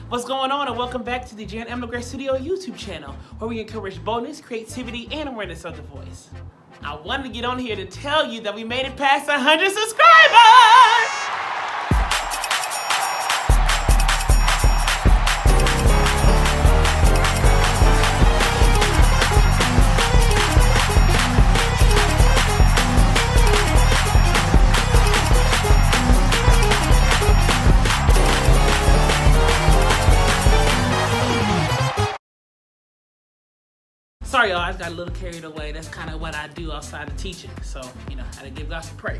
What's going on, and welcome back to the Jan M. LeGray Studio YouTube channel, where we encourage boldness, creativity, and awareness of the voice. I wanted to get on here to tell you that we made it past 100 subscribers! Sorry, y'all, I just got a little carried away. That's kind of what I do outside of teaching. So, I had to give God some praise.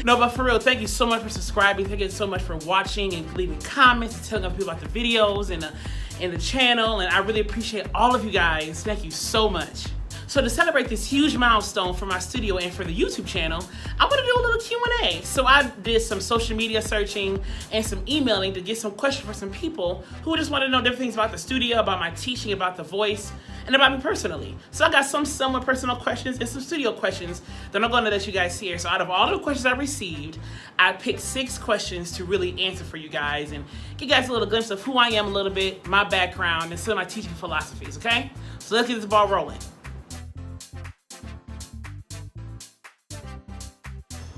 No, but for real, thank you so much for subscribing. Thank you so much for watching and leaving comments and telling other people about the videos and the channel. And I really appreciate all of you guys. Thank you so much. So to celebrate this huge milestone for my studio and for the YouTube channel, I'm gonna do a little Q&A. So I did some social media searching and some emailing to get some questions for some people who just want to know different things about the studio, about my teaching, about the voice, and about me personally. So I got some somewhat personal questions and some studio questions that I'm gonna let you guys hear. So out of all the questions I received, I picked 6 questions to really answer for you guys and give you guys a little glimpse of who I am a little bit, my background, and some of my teaching philosophies, okay? So let's get this ball rolling.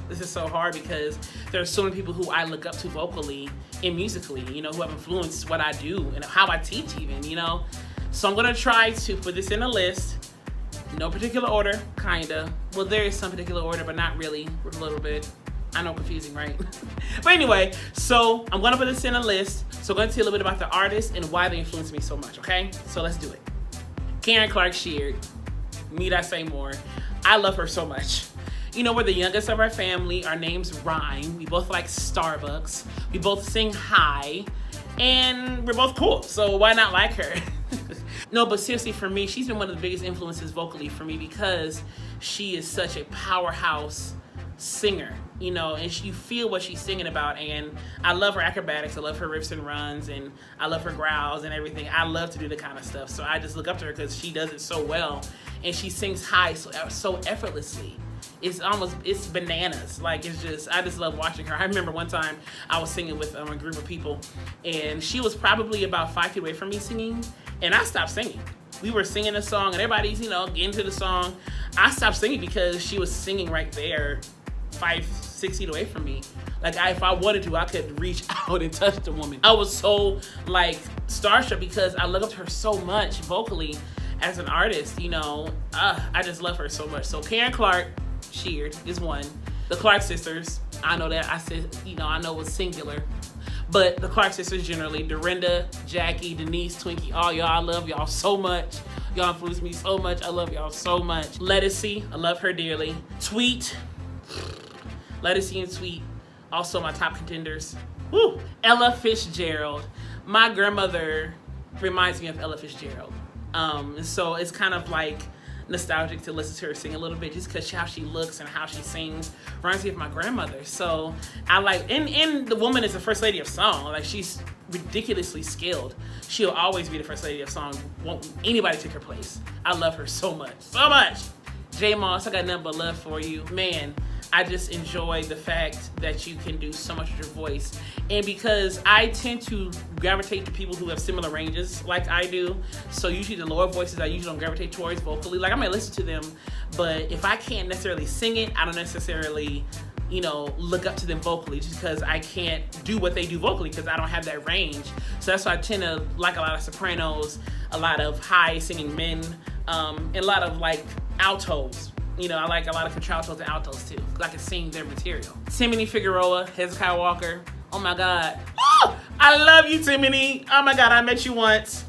This is so hard because there are so many people who I look up to vocally and musically, who have influenced what I do and how I teach even, So I'm gonna try to put this in a list. No particular order, kinda. Well, there is some particular order, but not really, a little bit. I know, confusing, right? But anyway, so I'm gonna put this in a list. So I'm gonna tell you a little bit about the artist and why they influenced me so much, okay? So let's do it. Karen Clark Sheard, need I say more? I love her so much. We're the youngest of our family. Our names rhyme. We both like Starbucks. We both sing high. And we're both cool. So why not like her? No, but seriously, for me, she's been one of the biggest influences vocally for me because she is such a powerhouse singer, and you feel what she's singing about. And I love her acrobatics. I love her riffs and runs, and I love her growls and everything. I love to do the kind of stuff. So I just look up to her because she does it so well. And she sings high so effortlessly. It's bananas. I just love watching her. I remember one time I was singing with a group of people, and she was probably about 5 feet away from me singing, and I stopped singing. We were singing a song, and everybody's, getting to the song. I stopped singing because she was singing right there, 5-6 feet away from me. If I wanted to, I could reach out and touch the woman. I was so, starstruck because I look up to her so much vocally as an artist, I just love her so much. So Karen Clark Sheard is one. The Clark sisters, I know that I said, I know it was singular, but the Clark sisters generally, Dorinda, Jackie, Denise, Twinkie, all y'all, I love y'all so much. Y'all influence me so much. I love y'all so much. Lettucey, I love her dearly. Tweet, Lettucey and Tweet, also my top contenders. Woo! Ella Fitzgerald. My grandmother reminds me of Ella Fitzgerald. So it's kind of nostalgic to listen to her sing a little bit just because how she looks and how she sings reminds me of my grandmother. So I and the woman is the first lady of song. She's ridiculously skilled. She'll always be the first lady of song. Won't anybody take her place. I love her so much, so much. J Moss, I got nothing but love for you. Man, I just enjoy the fact that you can do so much with your voice. And because I tend to gravitate to people who have similar ranges like I do, so usually the lower voices I usually don't gravitate towards vocally. I might listen to them, but if I can't necessarily sing it, I don't necessarily, look up to them vocally just because I can't do what they do vocally because I don't have that range. So that's why I tend to like a lot of sopranos, a lot of high singing men, and a lot of altos. I like a lot of contraltos and altos too, because I can sing their material. Timony Figueroa, Hezekiah Walker. Oh my God. Oh, I love you, Timony. Oh my God, I met you once.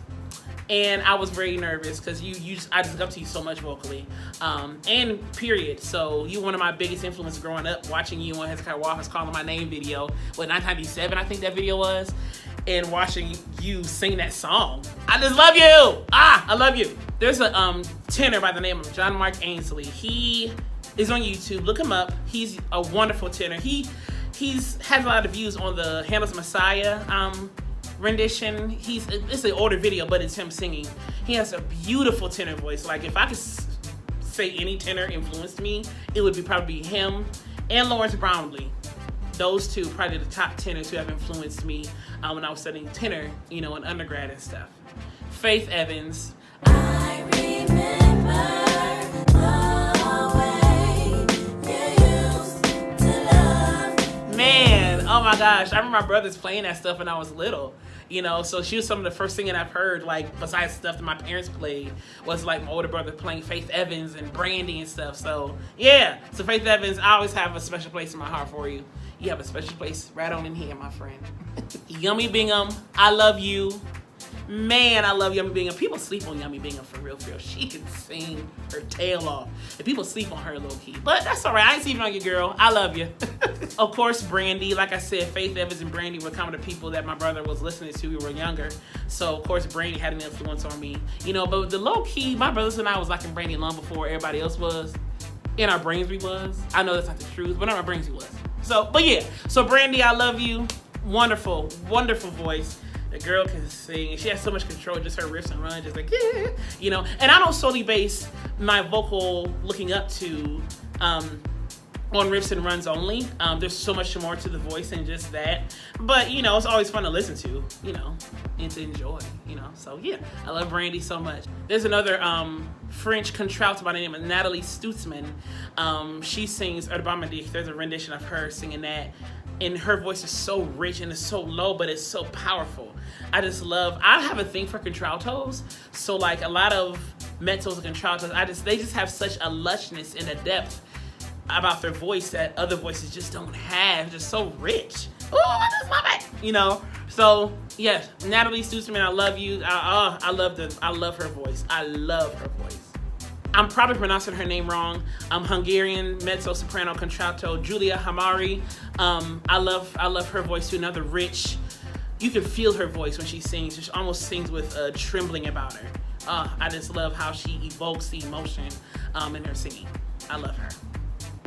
And I was very nervous because I just look up to you so much vocally. And period. So you one of my biggest influences growing up, watching you on Hezekiah Walker's Calling My Name video, 1997 I think that video was, and watching you sing that song. I just love you. I love you. There's a tenor by the name of John Mark Ainsley. He is on YouTube. Look him up. He's a wonderful tenor. He has a lot of views on the Handel's Messiah rendition. It's an older video, but it's him singing. He has a beautiful tenor voice. If I could say any tenor influenced me, it would probably be him and Lawrence Brownlee. those two probably the top tenors who have influenced me when I was studying tenor, in undergrad and stuff. Faith Evans. I remember man, oh my gosh, I remember my brothers playing that stuff when I was little, so she was some of the first singing I've heard, like, besides stuff that my parents played, was like my older brother playing Faith Evans and Brandy and stuff. So yeah, so Faith Evans, I always have a special place in my heart for you. You have a special place right on in here, my friend. Yummy Bingham, I love you. Man, I love Yummy Bingham. People sleep on Yummy Bingham for real. She can sing her tail off. And people sleep on her low key. But that's all right. I ain't sleeping on you, girl. I love you. Of course, Brandy. Like I said, Faith Evans and Brandy were kind of the people that my brother was listening to. We were younger. So, of course, Brandy had an influence on me. But the low key, my brothers and I was liking Brandy long before everybody else was. In our brains, we was. I know that's not the truth, but in our brains, we was. So, but yeah. So, Brandy, I love you. Wonderful, wonderful voice. The girl can sing, and she has so much control, just her riffs and runs, just like, yeah, And I don't solely base my vocal looking up to on riffs and runs only. There's so much more to the voice than just that. But, it's always fun to listen to, and to enjoy, So, yeah, I love Brandy so much. There's another French contralto by the name of Natalie Stutzman. She sings Urbain. There's a rendition of her singing that. And her voice is so rich and it's so low, but it's so powerful. I have a thing for contraltos. So like a lot of mezzos and contraltos, they just have such a lushness and a depth about their voice that other voices just don't have. Just so rich. Oh, I just love it. So yes, Natalie Stutzman, I love you. I love her voice. I love her voice. I'm probably pronouncing her name wrong. Hungarian mezzo soprano contralto Julia Hamari. I love her voice too. Another rich. You can feel her voice when she sings. She almost sings with trembling about her. I just love how she evokes the emotion in her singing. I love her.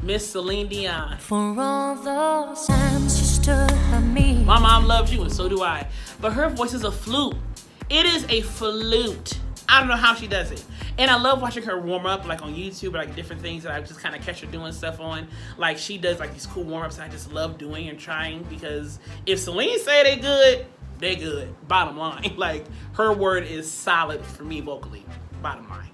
Miss Celine Dion. For all those times you stood by me. My mom loves you and so do I. But her voice is a flute. It is a flute. I don't know how she does it. And I love watching her warm up, like on YouTube, or like different things that I just kind of catch her doing stuff on. Like she does like these cool warm ups I just love doing and trying, because if Celine say they good, they good. Bottom line. Like her word is solid for me vocally. Bottom line.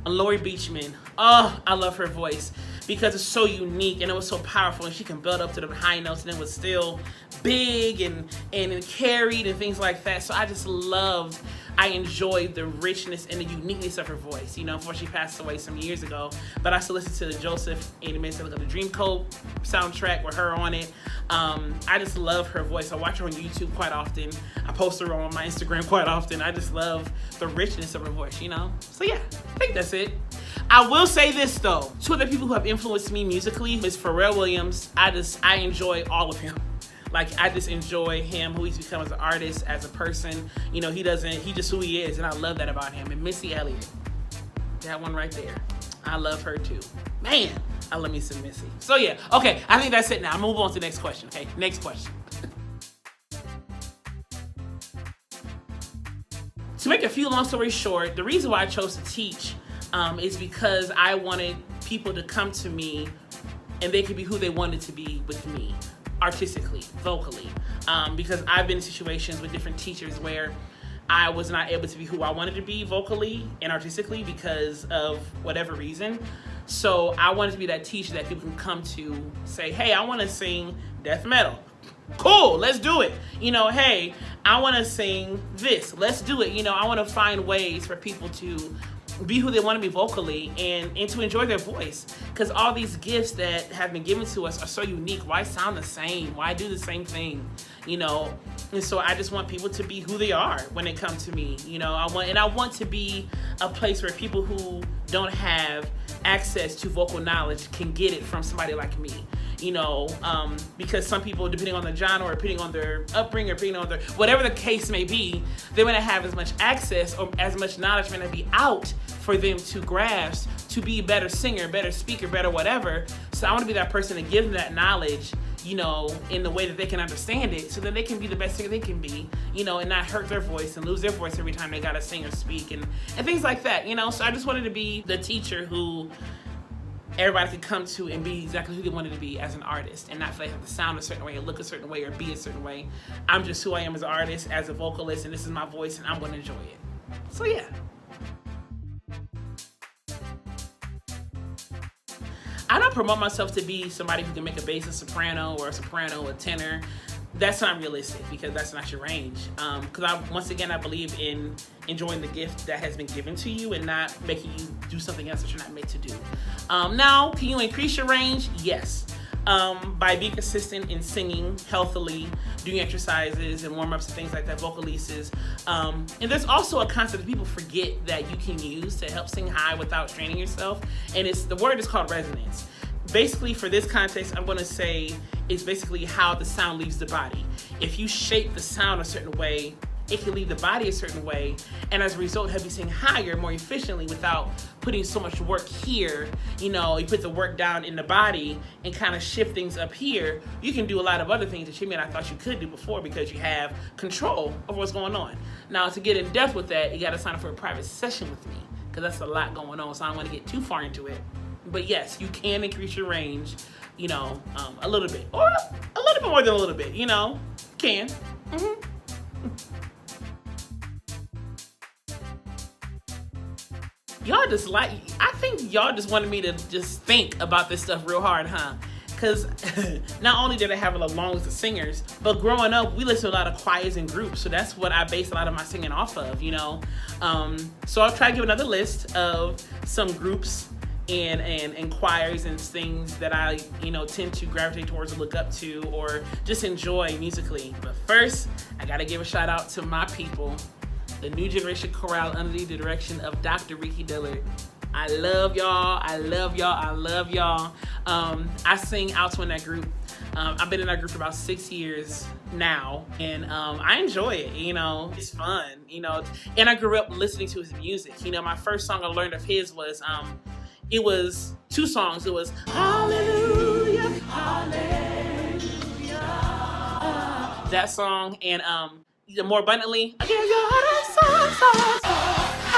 Lori Beachman. Oh, I love her voice because it's so unique and it was so powerful, and she can build up to the high notes and it was still big and carried and things like that. So I enjoyed the richness and the uniqueness of her voice, before she passed away some years ago. But I still listen to the Joseph and the Minutes of the Dreamcoat soundtrack with her on it. I just love her voice. I watch her on YouTube quite often. I post her on my Instagram quite often. I just love the richness of her voice, So yeah, I think that's it. I will say this though. Two of the people who have influenced me musically is Pharrell Williams. I enjoy all of him. Like, I just enjoy him, who he's become as an artist, as a person. He just who he is, and I love that about him. And Missy Elliott, that one right there. I love her too. Man, I love me some Missy. So yeah, okay, I think that's it now. I'll move on to the next question, okay? Next question. To make a few long stories short, the reason why I chose to teach is because I wanted people to come to me and they could be who they wanted to be with me. Artistically, vocally, because I've been in situations with different teachers where I was not able to be who I wanted to be vocally and artistically because of whatever reason. So I wanted to be that teacher that people can come to say, hey, I want to sing death metal. Cool, let's do it. Hey, I want to sing this. Let's do it. I want to find ways for people to be who they want to be vocally and to enjoy their voice, because all these gifts that have been given to us are so unique. Why sound the same? Why do the same thing? And so I just want people to be who they are when they come to me. I want to be a place where people who don't have access to vocal knowledge can get it from somebody like me. Because some people, depending on the genre, or depending on their upbringing, or depending on whatever the case may be, they may not have as much access or as much knowledge may not be out for them to grasp to be a better singer, better speaker, better whatever. So I want to be that person to give them that knowledge, in the way that they can understand it, so that they can be the best singer they can be, and not hurt their voice and lose their voice every time they gotta sing or speak and things like that, So I just wanted to be the teacher who everybody can come to and be exactly who they wanted to be as an artist, and not feel like they have to sound a certain way or look a certain way or be a certain way. I'm just who I am as an artist, as a vocalist, and this is my voice, and I'm going to enjoy it. So yeah. I don't promote myself to be somebody who can make a bass a soprano or a soprano a tenor. That's not realistic because that's not your range. Because once again, I believe in enjoying the gift that has been given to you and not making you do something else that you're not meant to do. Now, can you increase your range? Yes. By being consistent in singing healthily, doing exercises and warm-ups and things like that, vocal leases. And there's also a concept that people forget that you can use to help sing high without straining yourself. And the word is called resonance. Basically, for this context, I'm going to say it's basically how the sound leaves the body. If you shape the sound a certain way, it can leave the body a certain way, and as a result, have you sing higher more efficiently without putting so much work here. You know, you put the work down in the body and kind of shift things up here. You can do a lot of other things that you may not thought you could do before because you have control over what's going on. Now, to get in depth with that, you got to sign up for a private session with me because that's a lot going on, so I don't want to get too far into it. But yes, you can increase your range, you know, a little bit, or a little bit more than a little bit, you know, can. Y'all just I think y'all just wanted me to just think about this stuff real hard, huh? Because not only did I have a long list of singers, but growing up, we listened to a lot of choirs and groups. So that's what I base a lot of my singing off of, you know? So I'll try to give another list of some groups and choirs and things that I, you know, tend to gravitate towards or look up to or just enjoy musically. But first, I gotta give a shout out to my people, the New Generation Chorale under the direction of Dr. Ricky Dillard. I love y'all, I love y'all, I love y'all. I sing alto in that group. I've been in that group for about 6 years now, and I enjoy it, you know, it's fun, you know, and I grew up listening to his music. You know, my first song I learned of his was, it was 2 songs. It was Hallelujah, Hallelujah, that song, and the More Abundantly, I give you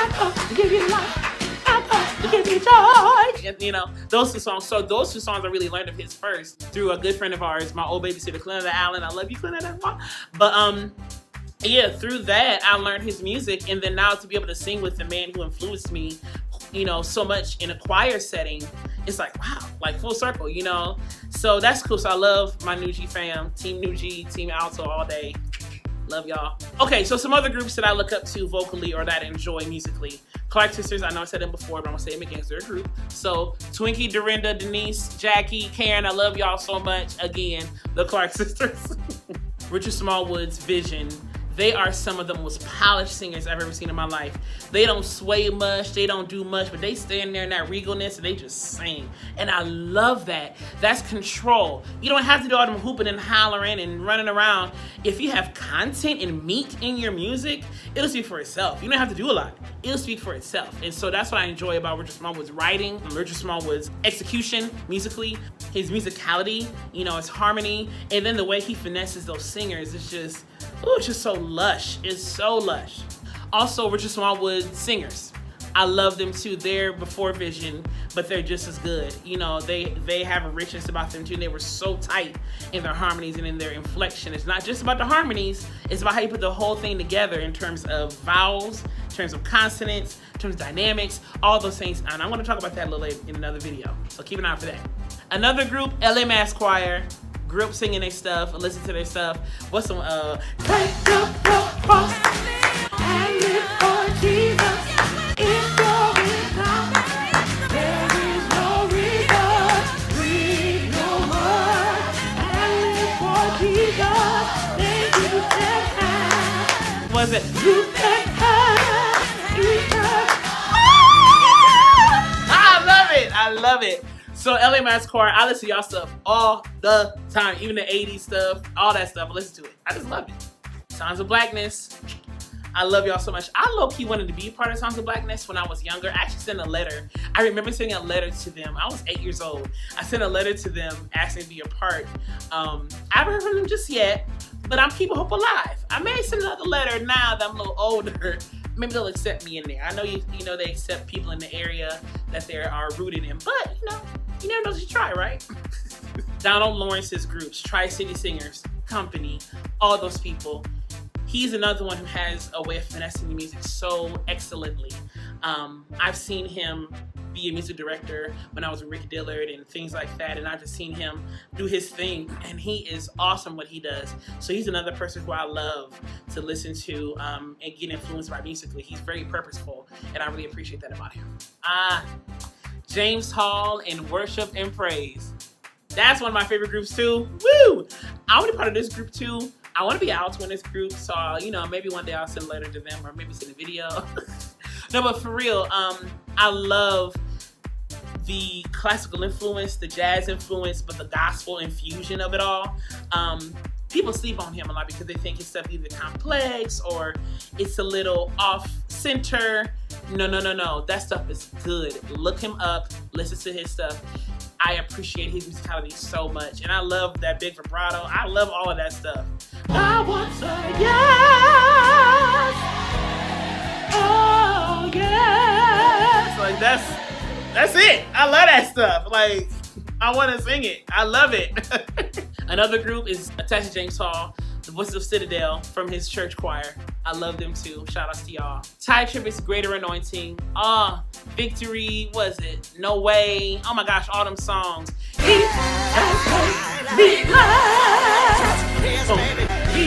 I come to give you life, I come to give you joy. And, you know, those 2 songs. So those 2 songs I really learned of his first through a good friend of ours, my old babysitter, Clinton Allen. I love you, Clinton. But yeah, through that I learned his music, and then now to be able to sing with the man who influenced me, you know, so much in a choir setting, it's like, wow, like full circle, you know? So that's cool. So I love my New G fam, Team New G, Team Alto all day. Love y'all. Okay, so some other groups that I look up to vocally or that I enjoy musically. Clark Sisters, I know I said them before, but I'm gonna say them again because they're a group. So Twinkie, Dorinda, Denise, Jackie, Karen, I love y'all so much. Again, the Clark Sisters. Richard Smallwood's Vision. They are some of the most polished singers I've ever seen in my life. They don't sway much, they don't do much, but they stand there in that regalness and they just sing. And I love that. That's control. You don't have to do all them hooping and hollering and running around. If you have content and meat in your music, it'll speak for itself. You don't have to do a lot. It'll speak for itself. And so that's what I enjoy about Richard Smallwood's writing, Richard Smallwood's execution musically, his musicality, you know, his harmony, and then the way he finesses those singers is just, oh, it's just so lush. It's so lush. Also, Richard Smallwood singers. I love them too. They're before Vision, but they're just as good. You know, they have a richness about them too. They were so tight in their harmonies and in their inflection. It's not just about the harmonies. It's about how you put the whole thing together in terms of vowels, in terms of consonants, in terms of dynamics, all those things. And I'm going to talk about that a little later in another video. So keep an eye out for that. Another group, LA Mass Choir. Grew up singing their stuff, listen to their stuff. What's some, take up your cross and live for Jesus. If you're without, there is no reason. Read your word and live for Jesus. Then you can have. Was it? You can have eternal. I love it. I love it. So LA Mass Choir, I listen to y'all stuff all the time, even the 80s stuff, all that stuff. I listen to it. I just love it. Songs of Blackness. I love y'all so much. I low-key wanted to be a part of Songs of Blackness when I was younger. I actually sent a letter. I remember sending a letter to them. I was 8 years old. I sent a letter to them asking to be a part. I haven't heard from them just yet, but I'm keeping hope alive. I may send another letter now that I'm a little older. Maybe they'll accept me in there. I know you know they accept people in the area that they are rooted in, but you know, You never know till you try, right? Donald Lawrence's groups, Tri-City Singers, Company, all those people. He's another one who has a way of finessing the music so excellently. I've seen him be a music director when I was with Rick Dillard and things like that, and I've just seen him do his thing, and he is awesome what he does. So he's another person who I love to listen to and get influenced by musically. He's very purposeful, and I really appreciate that about him. James Hall and Worship and Praise. That's one of my favorite groups too. Woo! I want to be part of this group too. I want to be out in this group, so maybe one day I'll send a letter to them or maybe send a video. No, but for real, I love the classical influence, the jazz influence, but the gospel infusion of it all. People sleep on him a lot because they think his stuff either complex or it's a little off center. No. That stuff is good. Look him up, listen to his stuff. I appreciate his musicality so much. And I love that big vibrato. I love all of that stuff. I want a yes. Oh, yes. Like, that's it. I love that stuff. Like, I want to sing it. I love it. Another group is attached to James Hall, the Voices of Citadel from his church choir. I love them too. Shout outs to y'all. Ty Tribbett's Greater Anointing. Victory, was it? No Way. Oh my gosh, all them songs. He has made me glad. He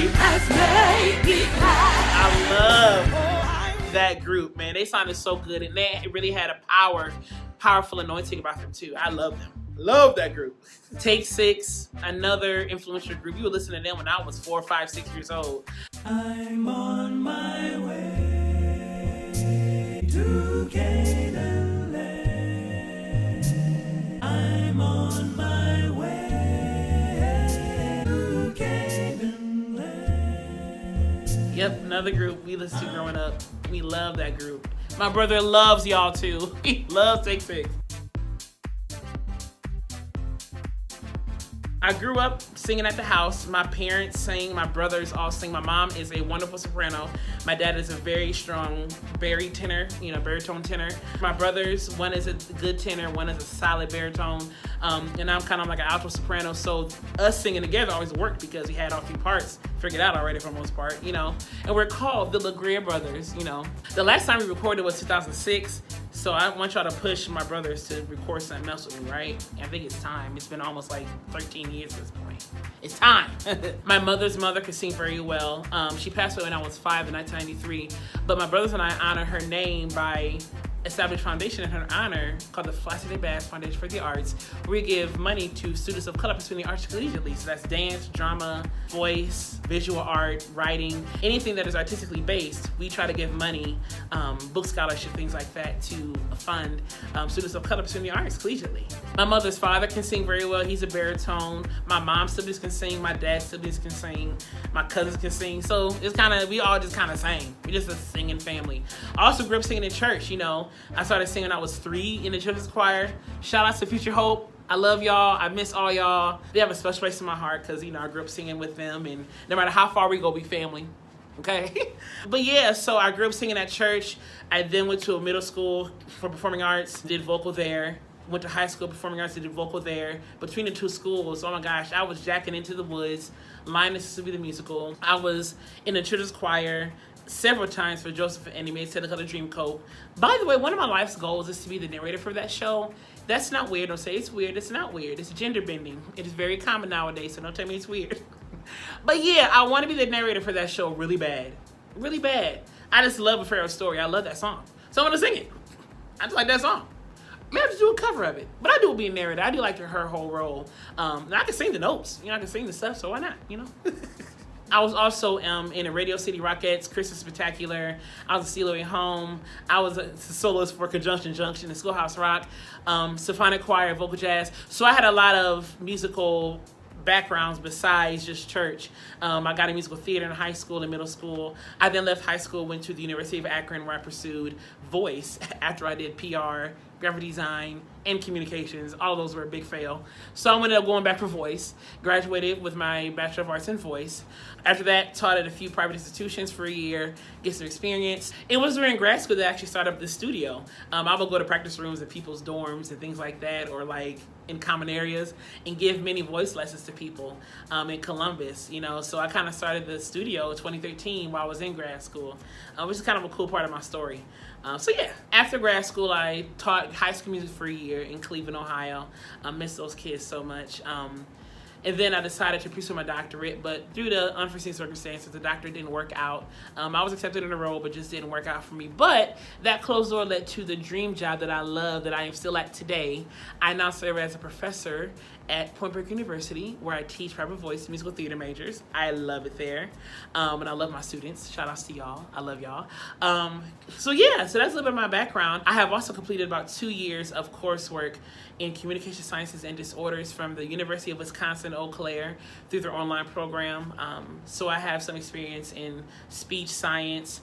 has made me glad. I love that group, man. They sounded so good, and they really had a powerful anointing about them too. I love them. Love that group. Take Six, another influential group. You would listen to them when I was 4, 5, 6 years old. I'm on my way to Canaan land. I'm on my way to Canaan land. Yep, another group we listened to growing up. We love that group. My brother loves y'all too. He loves Take Six. I grew up singing at the house. My parents sing, my brothers all sing. My mom is a wonderful soprano. My dad is a very strong baritone tenor. My brothers, one is a good tenor, one is a solid baritone. And I'm kind of like an alto soprano. So us singing together always worked because we had all 3 parts figured out already for the most part, And we're called the LaGreer Brothers, The last time we recorded was 2006. So I want y'all to push my brothers to record something else with me, right? I think it's time. It's been almost like 13 years at this point. It's time. My mother's mother could sing very well. She passed away when I was 5 in 1993. But my brothers and I honor her name by established foundation in her honor called the Flacida Bass Foundation for the Arts, where we give money to students of color pursuing the arts collegiately. So that's dance, drama, voice, visual art, writing, anything that is artistically based. We try to give money, book scholarship, things like that, to fund students of color pursuing the arts collegiately. My mother's father can sing very well. He's a baritone. My mom's siblings can sing. My dad's siblings can sing. My cousins can sing. So it's we all just kind of sing. We're just a singing family. I also grew up singing in church, I started singing when I was 3 in the children's choir. Shout out to Future Hope. I love y'all. I miss all y'all. They have a special place in my heart because, I grew up singing with them, and no matter how far we go, we family. Okay? But yeah, so I grew up singing at church. I then went to a middle school for performing arts, did vocal there. Went to high school performing arts, did vocal there. Between the 2 schools, oh my gosh, I was jacking into the woods, Linus to be the musical. I was in the children's choir several times for Joseph and Annie Mae's Technicolor Dreamcoat. By the way, one of my life's goals is to be the narrator for that show. That's not weird. Don't say it's weird. It's not weird. It's gender bending. It is very common nowadays, so don't tell me it's weird. But yeah, I want to be the narrator for that show really bad. Really bad. I just love A Pharaoh's Story. I love that song. So I'm going to sing it. I just like that song. Maybe I have to do a cover of it. But I do be a narrator. I do like her whole role. And I can sing the notes. I can sing the stuff, so why not, I was also in a Radio City Rockettes, Christmas Spectacular. I was a Steal Away Home. I was a soloist for Conjunction Junction and Schoolhouse Rock, Symphonic Choir, Vocal Jazz. So I had a lot of musical backgrounds besides just church. I got in musical theater in high school and middle school. I then left high school, went to the University of Akron, where I pursued voice after I did PR graphic design, and communications. All of those were a big fail. So I ended up going back for voice, graduated with my Bachelor of Arts in Voice. After that, taught at a few private institutions for a year, get some experience. It was during grad school that I actually started up the studio. I would go to practice rooms at people's dorms and things like that, or like in common areas, and give many voice lessons to people in Columbus, So I kind of started the studio in 2013 while I was in grad school, which is kind of a cool part of my story. So yeah, after grad school, I taught high school music for a year in Cleveland, Ohio. I miss those kids so much. And then I decided to pursue my doctorate, but due to unforeseen circumstances, the doctorate didn't work out. I was accepted in a role, but just didn't work out for me. But that closed door led to the dream job that I love, that I am still at today. I now serve as a professor at Point Break University, where I teach private voice musical theater majors. I love it there, and I love my students. Shout outs to y'all. I love y'all. So that's a little bit of my background. I have also completed about 2 years of coursework in communication sciences and disorders from the University of Wisconsin, Eau Claire, through their online program. So I have some experience in speech science,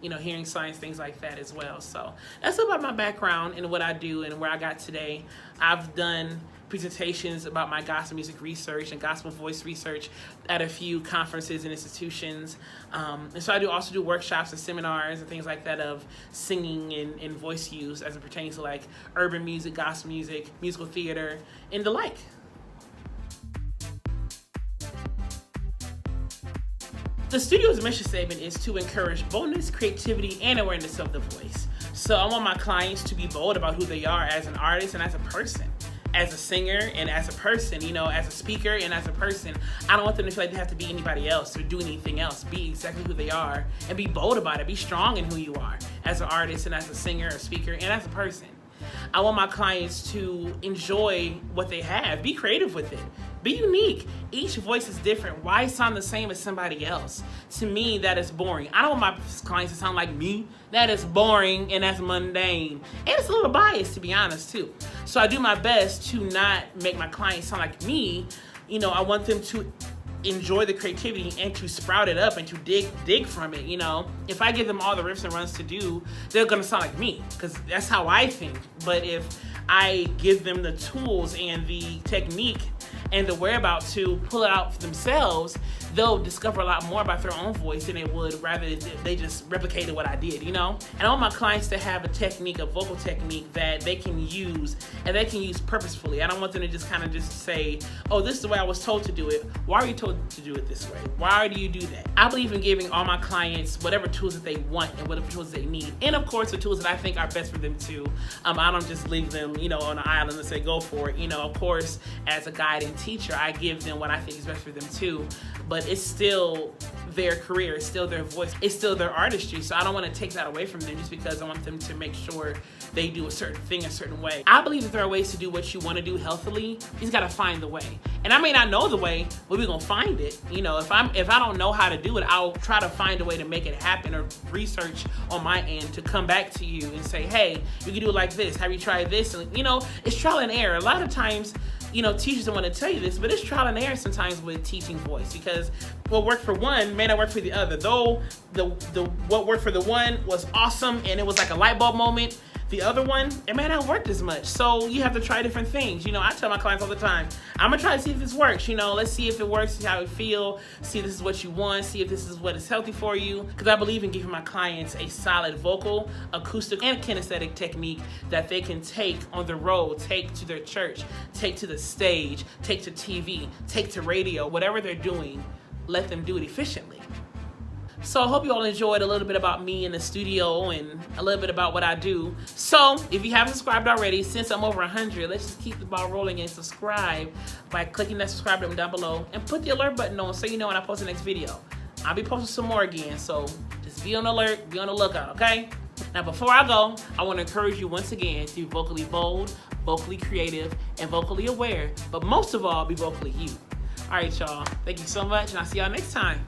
hearing science, things like that as well. So that's about my background and what I do and where I got today. I've done presentations about my gospel music research and gospel voice research at a few conferences and institutions. And so I also do workshops and seminars and things like that of singing and voice use as it pertains to like urban music, gospel music, musical theater, and the like. The studio's mission statement is to encourage boldness, creativity, and awareness of the voice. So I want my clients to be bold about who they are as an artist and as a person, as a singer and as a person, as a speaker and as a person. I don't want them to feel like they have to be anybody else or do anything else. Be exactly who they are and be bold about it. Be strong in who you are as an artist and as a singer, a speaker, and as a person. I want my clients to enjoy what they have. Be creative with it. Be unique. Each voice is different. Why sound the same as somebody else? To me, that is boring. I don't want my clients to sound like me. That is boring and that's mundane. And it's a little biased, to be honest, too. So I do my best to not make my clients sound like me. I want them to enjoy the creativity and to sprout it up and to dig from it. If I give them all the riffs and runs to do, they're gonna sound like me because that's how I think. But if I give them the tools and the technique and the whereabouts to pull it out for themselves, they'll discover a lot more about their own voice than they would rather if they just replicated what I did, And I want my clients to have a vocal technique that they can use and they can use purposefully. I don't want them to just say, oh, this is the way I was told to do it. Why are you told to do it this way? Why do you do that? I believe in giving all my clients whatever tools that they want and whatever tools they need. And of course, the tools that I think are best for them too. I don't just leave them, on an island and say, go for it. Of course, as a guide and teacher, I give them what I think is best for them too. But it's still their career, it's still their voice, it's still their artistry. So I don't want to take that away from them just because I want them to make sure they do a certain thing a certain way. I believe that there are ways to do what you want to do healthily. You just got to find the way. And I may not know the way, but we're going to find it. If I don't know how to do it, I'll try to find a way to make it happen or research on my end to come back to you and say, hey, you can do it like this. Have you tried this? And it's trial and error. A lot of times, teachers don't want to tell you this, but it's trial and error sometimes with teaching voice because what worked for one may not work for the other. Though the what worked for the one was awesome and it was like a light bulb moment, the other one, it may not work as much. So you have to try different things. I tell my clients all the time, I'm gonna try to see if this works. Let's see if it works, see how it feels, see if this is what you want, see if this is what is healthy for you. Because I believe in giving my clients a solid vocal, acoustic, and kinesthetic technique that they can take on the road, take to their church, take to the stage, take to TV, take to radio, whatever they're doing, let them do it efficiently. So I hope you all enjoyed a little bit about me in the studio and a little bit about what I do. So if you haven't subscribed already, since I'm over 100, let's just keep the ball rolling and subscribe by clicking that subscribe button down below and put the alert button on so you know when I post the next video. I'll be posting some more again, so just be on alert, be on the lookout, okay? Now before I go, I want to encourage you once again to be vocally bold, vocally creative, and vocally aware, but most of all, be vocally you. All right, y'all. Thank you so much, and I'll see y'all next time.